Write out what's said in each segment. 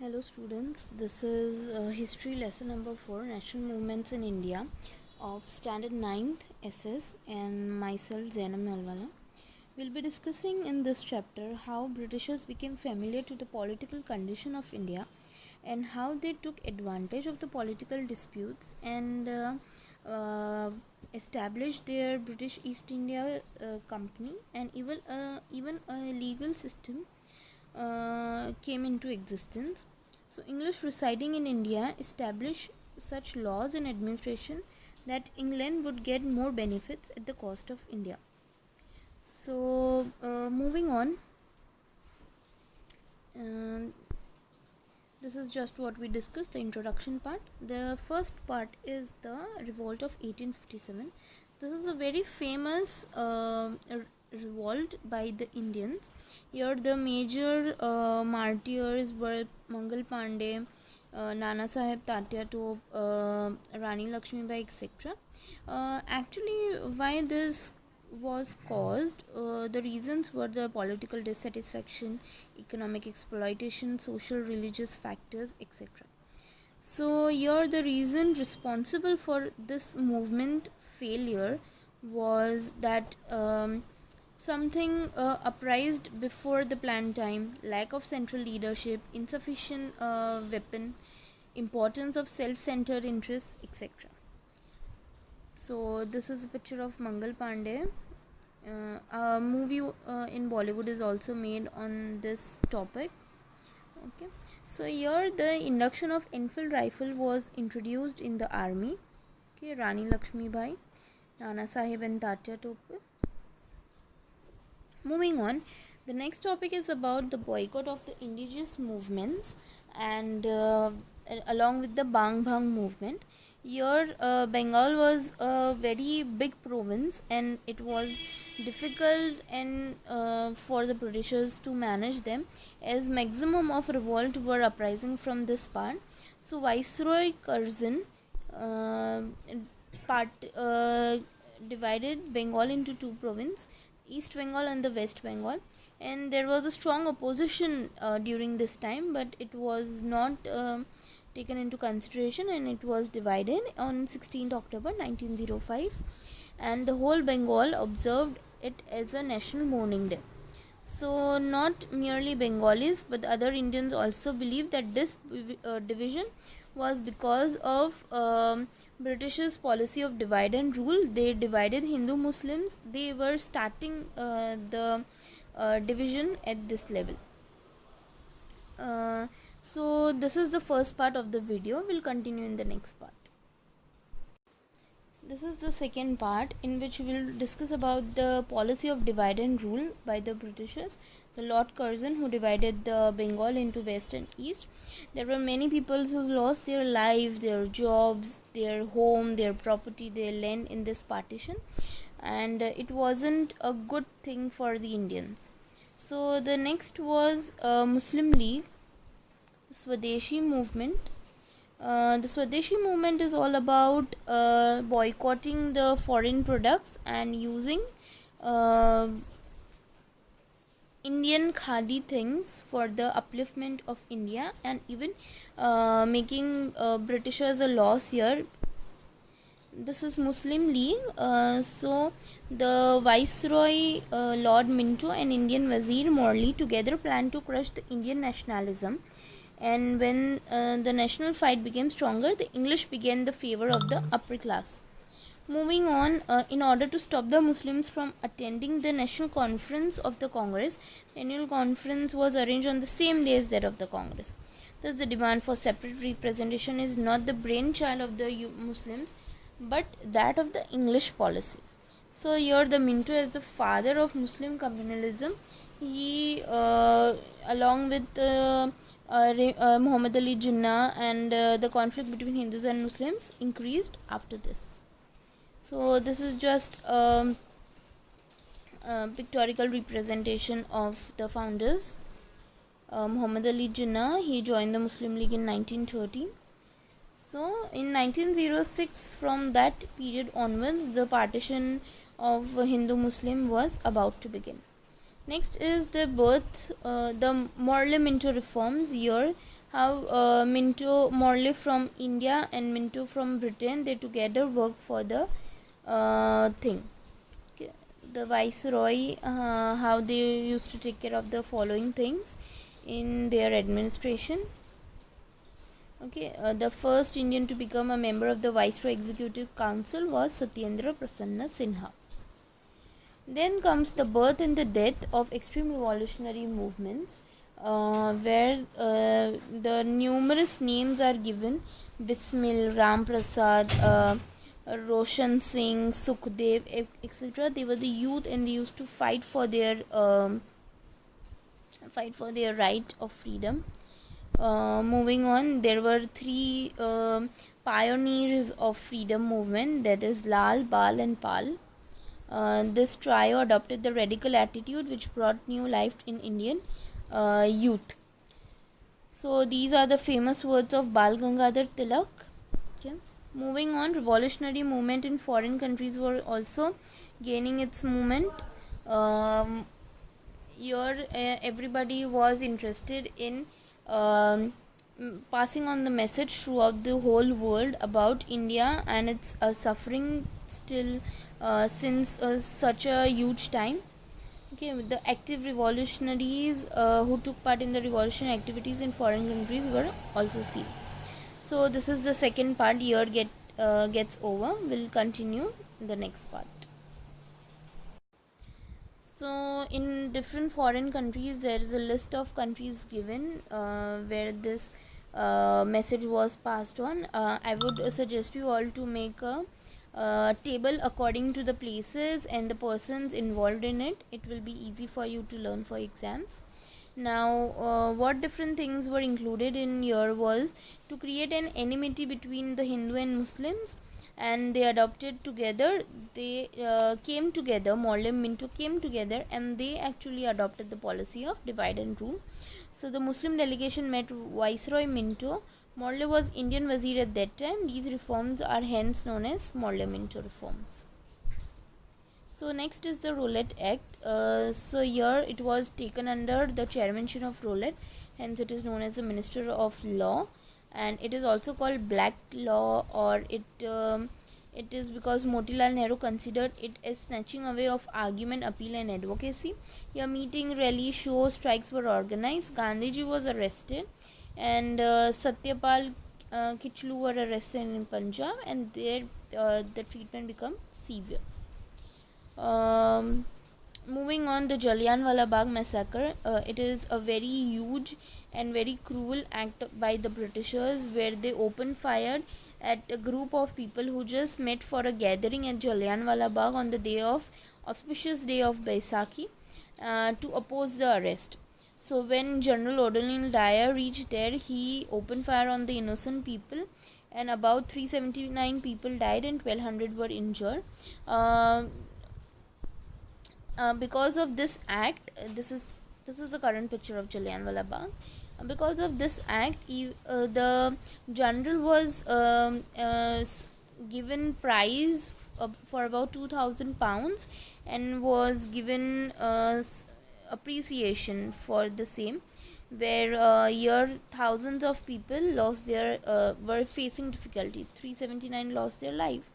Hello students, this is history lesson number 4, National Movements in India of standard 9th SS and myself Zainab Nalwala. We'll be discussing in this chapter how Britishers became familiar to the political condition of India and how they took advantage of the political disputes and established their British East India Company, and even a legal system came into existence. So, English residing in India established such laws and administration that England would get more benefits at the cost of India. So, moving on, this is just what we discussed, the introduction part. The first part is the revolt of 1857. This is a very famous revolt by the Indians. Here the major martyrs were Mangal Pandey, Nana Saheb Tatya Tope, Rani Lakshmibai, etc. Actually, why this was caused, the reasons were the political dissatisfaction, economic exploitation, social religious factors, etc. So here the reason responsible for this movement failure was that something uprised before the planned time, lack of central leadership, insufficient weapon, importance of self-centered interests, etc. So this is a picture of Mangal Pandey. A movie in Bollywood is also made on this topic. Okay, so here the induction of Enfield rifle was introduced in the army. Okay, Rani Lakshmibai, Nana Saheb and Tatya Tope. Moving on, the next topic is about the boycott of the indigenous movements and along with the Bang Bang movement. Here Bengal was a very big province and it was difficult and for the Britishers to manage them, as maximum of revolt were uprising from this part. So Viceroy Curzon divided Bengal into two provinces, East Bengal and the West Bengal, and there was a strong opposition during this time, but it was not taken into consideration and it was divided on 16th October 1905, and the whole Bengal observed it as a national mourning day. So not merely Bengalis but other Indians also believed that this division was because of British's policy of divide and rule. They divided Hindu Muslims. They were starting the division at this level. So this is the first part of the video. We'll continue in the next part. This is the second part, in which we will discuss about the policy of divide and rule by the Britishers, the Lord Curzon, who divided the Bengal into West and East. There were many people who lost their lives, their jobs, their home, their property, their land in this partition, and it wasn't a good thing for the Indians. So the next was Muslim League, Swadeshi movement. The Swadeshi movement is all about boycotting the foreign products and using Indian khadi things for the upliftment of India, and even making Britishers a loss here. This is Muslim League. So the Viceroy Lord Minto and Indian Wazir Morley together planned to crush the Indian nationalism, and when the national fight became stronger, the English began the favor of the upper class. Moving on, in order to stop the Muslims from attending the national conference of the Congress, the annual conference was arranged on the same day as that of the Congress. Thus, the demand for separate representation is not the brainchild of the Muslims, but that of the English policy. So here the Minto, as the father of Muslim communalism, he along with Muhammad Ali Jinnah, and the conflict between Hindus and Muslims increased after this. So this is just a pictorial representation of the founders. Muhammad Ali Jinnah, he joined the Muslim League in 1913. So in 1906, from that period onwards, the partition of Hindu-Muslim was about to begin. Next is the birth, the Morley Minto reforms. Here how Minto Morley from India and Minto from Britain, they together work for the thing. Okay. The viceroy, how they used to take care of the following things in their administration. Okay, the first Indian to become a member of the Viceroy Executive Council was Satyendra Prasanna Sinha. Then comes the birth and the death of extreme revolutionary movements, where the numerous names are given: Bismil, Ram Prasad, Roshan Singh, Sukhdev, etc. They were the youth, and they used to fight for their right of freedom. Moving on, there were three pioneers of freedom movement, that is Lal, Bal, and Pal. This trio adopted the radical attitude which brought new life in Indian youth. So these are the famous words of Bal Gangadhar Tilak. Okay. Moving on, revolutionary movement in foreign countries were also gaining its movement. Here everybody was interested in passing on the message throughout the whole world about India and its suffering still since such a huge time. Okay, the active revolutionaries who took part in the revolutionary activities in foreign countries were also seen. So this is the second part. Here gets over. We'll continue in the next part. So in different foreign countries, there is a list of countries given where this message was passed on. I would suggest you all to make a table according to the places and the persons involved in it. It will be easy for you to learn for exams. Now what different things were included in here was to create an enmity between the Hindu and Muslims, and they adopted together. They came together. Morley and Minto came together, and they actually adopted the policy of divide and rule. So the Muslim delegation met Viceroy Minto. Morley was Indian Wazir at that time. These reforms are hence known as Morley-Minto reforms. So next is the Rowlatt Act. So here it was taken under the chairmanship of Rowlatt, hence it is known as the Minister of Law, and it is also called Black Law, or it is because Motilal Nehru considered it as snatching away of argument, appeal and advocacy. Here meeting, rally, show, strikes were organized. Gandhiji was arrested, and Satyapal Kichlu were arrested in Punjab, and there the treatment became severe. Moving on, the Jallianwala Bagh massacre. It is a very huge and very cruel act by the Britishers, where they opened fire at a group of people who just met for a gathering at Jallianwala Bagh on the day of auspicious day of Baisakhi to oppose the arrest. So when General O'Donnell Dyer reached there, he opened fire on the innocent people, and about 379 people died and 1200 were injured. Because of this act, this is the current picture of Jallianwala Bagh. Because of this act, the general was given prize for about £2,000 and was given appreciation for the same, where here thousands of people lost their were facing difficulty. 379 lost their life,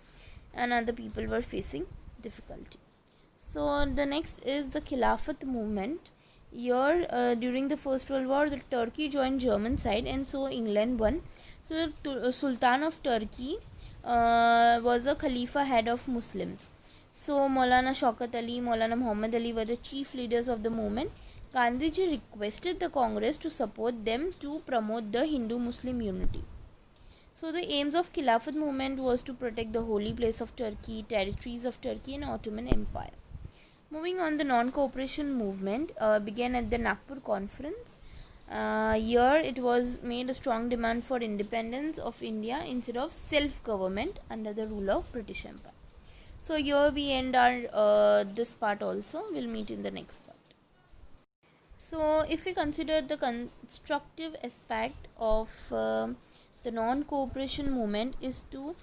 and other people were facing difficulty. So the next is the Khilafat movement. Here during the First World War, the Turkey joined German side, and so England won. So the Sultan of Turkey was a Khalifa head of Muslims. So Maulana Shaukat Ali, Maulana Muhammad Ali were the chief leaders of the movement. Gandhiji requested the Congress to support them to promote the Hindu-Muslim unity. So the aims of Khilafat movement was to protect the holy place of Turkey, territories of Turkey and Ottoman Empire. Moving on, the non-cooperation movement began at the Nagpur conference. Here it was made a strong demand for independence of India instead of self-government under the rule of British Empire. So here we end our this part also. We'll meet in the next part. So if we consider the constructive aspect of the non-cooperation movement is to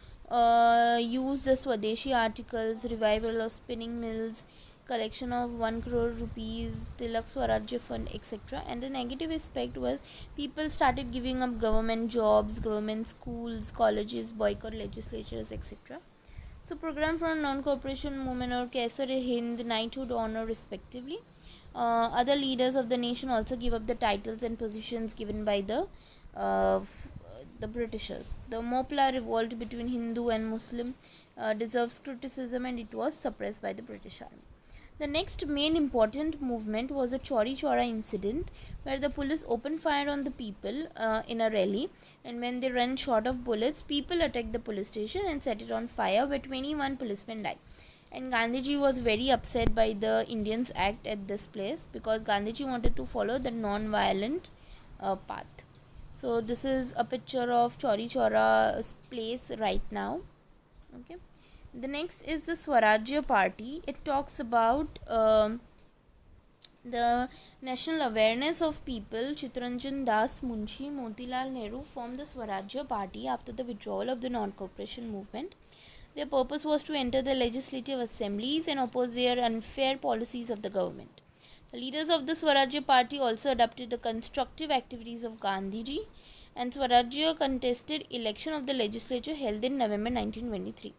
use the Swadeshi articles, revival of spinning mills, collection of 1 crore rupees, Tilak Swarajya Fund, etc. And the negative aspect was people started giving up government jobs, government schools, colleges, boycott legislatures, etc. So program from non-cooperation movement or Kaisar-e-Hind, knighthood honor respectively. Other leaders of the nation also give up the titles and positions given by uh, the Britishers. The Mopla revolt between Hindu and Muslim deserves criticism, and it was suppressed by the British Army. The next main important movement was a Chauri Chaura incident, where the police opened fire on the people in a rally, and when they ran short of bullets, people attacked the police station and set it on fire, where 21 policemen died. And Gandhiji was very upset by the Indians' act at this place, because Gandhiji wanted to follow the non-violent path. So this is a picture of Chauri Chaura's place right now. Okay. The next is the Swarajya Party. It talks about the national awareness of people. Chittaranjan Das Munshi, Motilal Nehru formed the Swarajya Party after the withdrawal of the non-cooperation movement. Their purpose was to enter the legislative assemblies and oppose their unfair policies of the government. The leaders of the Swarajya Party also adopted the constructive activities of Gandhiji, and Swarajya contested election of the legislature held in November 1923.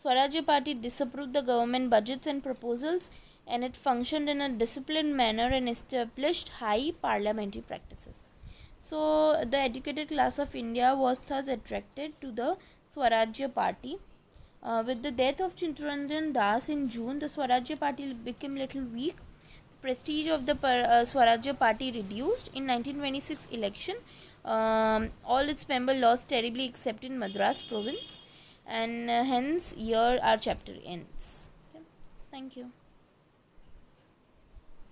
Swarajya Party disapproved the government budgets and proposals, and it functioned in a disciplined manner and established high parliamentary practices. So the educated class of India was thus attracted to the Swarajya Party. With the death of Chittaranjan Das in June, the Swarajya Party became little weak. The prestige of the Swarajya Party reduced. In 1926 election, all its members lost terribly except in Madras province, and hence here our chapter ends. Okay. Thank you.